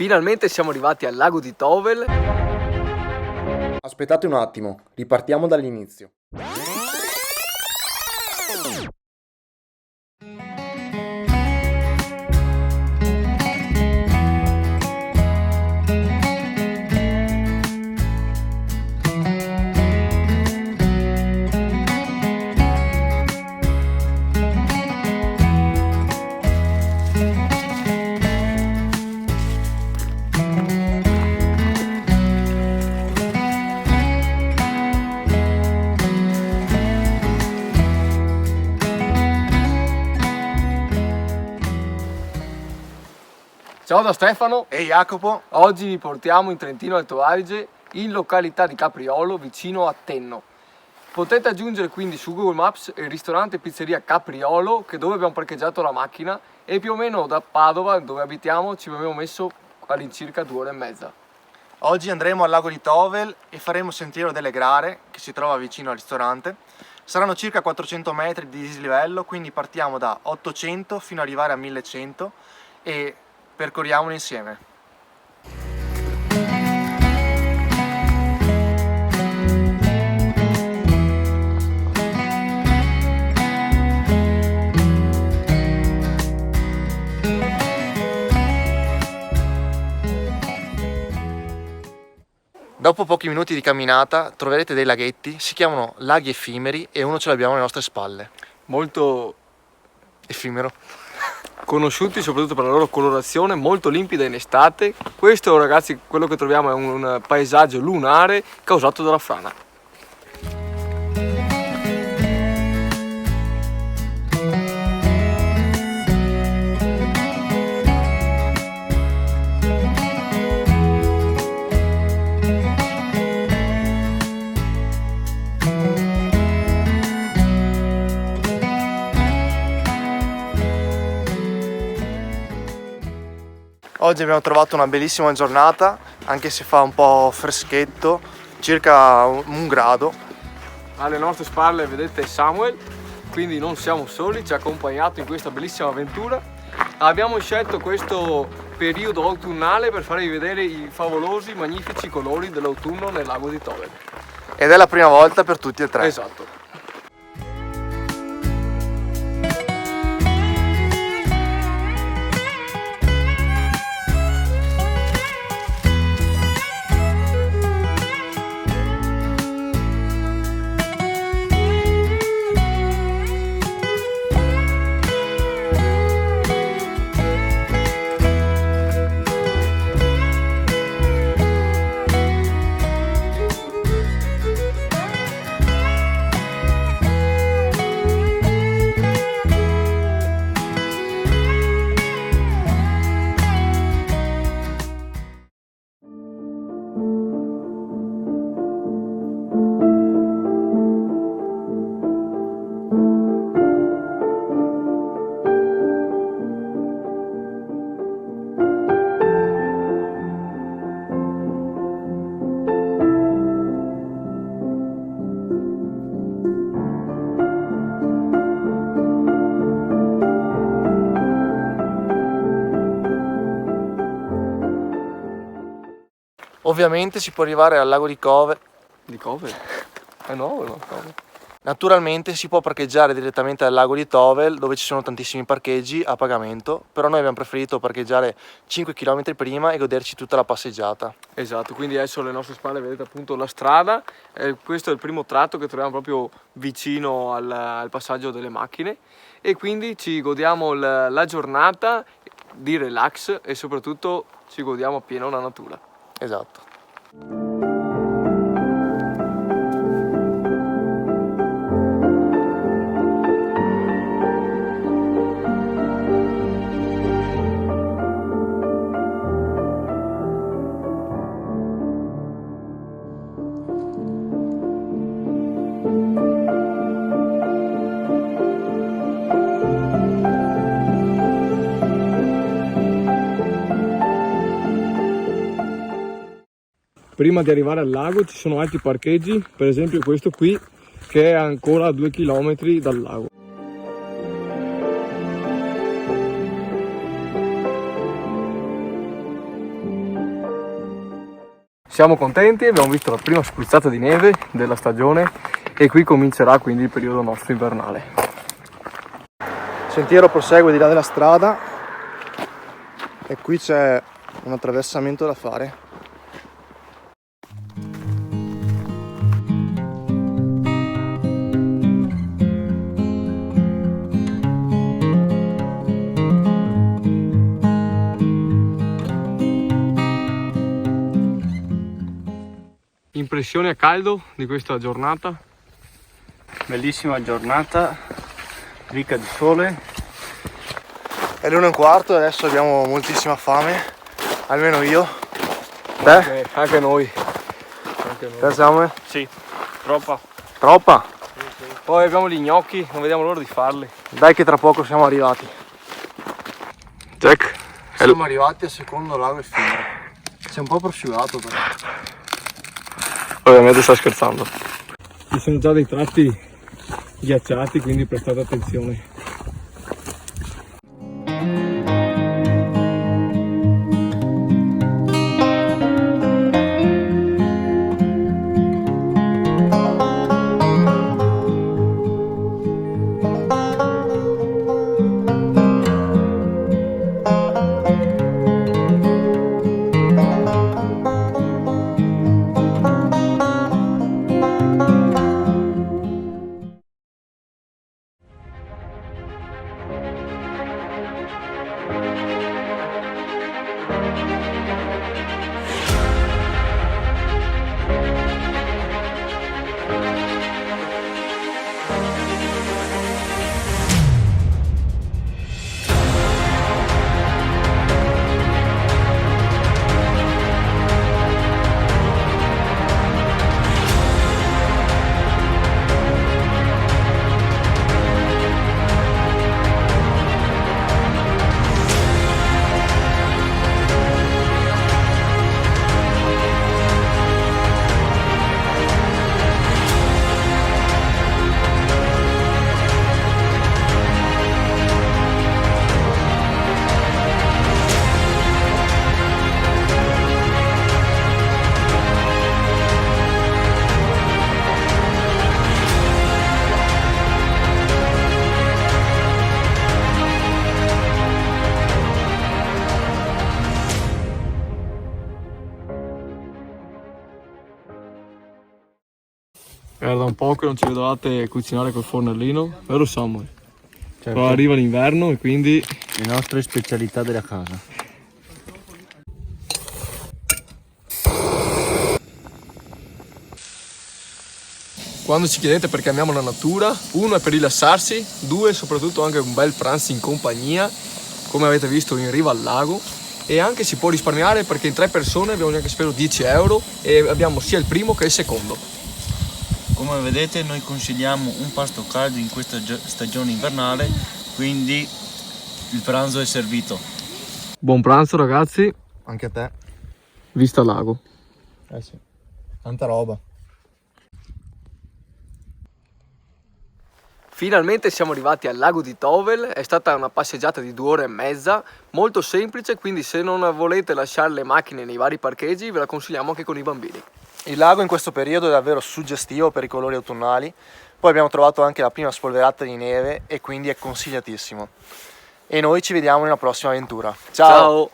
Finalmente siamo arrivati al lago di Tovel. Aspettate un attimo, ripartiamo dall'inizio. Ciao da Stefano. E Jacopo. Oggi vi portiamo in Trentino Alto Adige, in località di Capriolo, vicino a Tenno. Potete aggiungere quindi su Google Maps il ristorante pizzeria Capriolo, che è dove abbiamo parcheggiato la macchina, e più o meno da Padova, dove abitiamo, ci abbiamo messo all'incirca 2 ore e mezza. Oggi andremo al lago di Tovel e faremo il sentiero delle Grare, che si trova vicino al ristorante. Saranno circa 400 metri di dislivello, quindi partiamo da 800 fino ad arrivare a 1100 e percorriamolo insieme. Dopo pochi minuti di camminata troverete dei laghetti, si chiamano laghi effimeri e uno ce l'abbiamo alle nostre spalle. Molto Effimero. conosciuti soprattutto per la loro colorazione, molto limpida in estate. Questo, ragazzi, quello che troviamo è un paesaggio lunare causato dalla frana. Oggi abbiamo trovato una bellissima giornata, anche se fa un po' freschetto, circa un grado. Alle nostre spalle vedete Samuel, quindi non siamo soli, ci ha accompagnato in questa bellissima avventura. Abbiamo scelto questo periodo autunnale per farvi vedere i favolosi, magnifici colori dell'autunno nel lago di Tovel. Ed è la prima volta per tutti e tre. Esatto. Ovviamente si può arrivare al lago di Cove. Di Covel? È nuovo, no? Covel. Naturalmente si può parcheggiare direttamente al lago di Tovel, dove ci sono tantissimi parcheggi a pagamento, però noi abbiamo preferito parcheggiare 5 km prima e goderci tutta la passeggiata. Esatto, quindi adesso alle nostre spalle vedete appunto la strada, questo è il primo tratto che troviamo proprio vicino al passaggio delle macchine e quindi ci godiamo la giornata di relax e soprattutto ci godiamo appieno la natura. Esatto. Prima di arrivare al lago ci sono altri parcheggi, per esempio questo qui che è ancora a 2 km dal lago. Siamo contenti, abbiamo visto la prima spruzzata di neve della stagione e qui comincerà quindi il periodo nostro invernale. Il sentiero prosegue di là della strada e qui c'è un attraversamento da fare. Impressioni a caldo di questa giornata? Bellissima giornata, ricca di sole. È l'1:15 e adesso abbiamo moltissima fame, almeno io. Anche noi. Te siamo? Sì, troppa. Troppa? Poi abbiamo gli gnocchi, non vediamo l'ora di farli. Dai che tra poco siamo arrivati. Jack, Siamo arrivati al secondo lago effimero. Sei un po' prosciugato però. ovviamente sta scherzando. Ci sono già dei tratti ghiacciati, quindi prestate attenzione. Era da un po' che non ci vedevate cucinare col fornellino, vero Samuel? Poi arriva l'inverno e quindi Le nostre specialità della casa. quando ci chiedete perché amiamo la natura, uno è per rilassarsi, due soprattutto anche un bel pranzo in compagnia, come avete visto in riva al lago, e anche si può risparmiare perché in 3 persone abbiamo neanche speso 10 euro e abbiamo sia il primo che il secondo. Come vedete noi consigliamo un pasto caldo in questa stagione invernale, quindi il pranzo è servito. Buon pranzo ragazzi, Anche a te. vista lago. Eh sì. Tanta roba. Finalmente siamo arrivati al lago di Tovel, è stata una passeggiata di 2 ore e mezza, molto semplice, quindi se non volete lasciare le macchine nei vari parcheggi ve la consigliamo anche con i bambini. Il lago in questo periodo è davvero suggestivo per i colori autunnali, poi abbiamo trovato anche la prima spolverata di neve e quindi è consigliatissimo. E noi ci vediamo nella prossima avventura. Ciao! Ciao.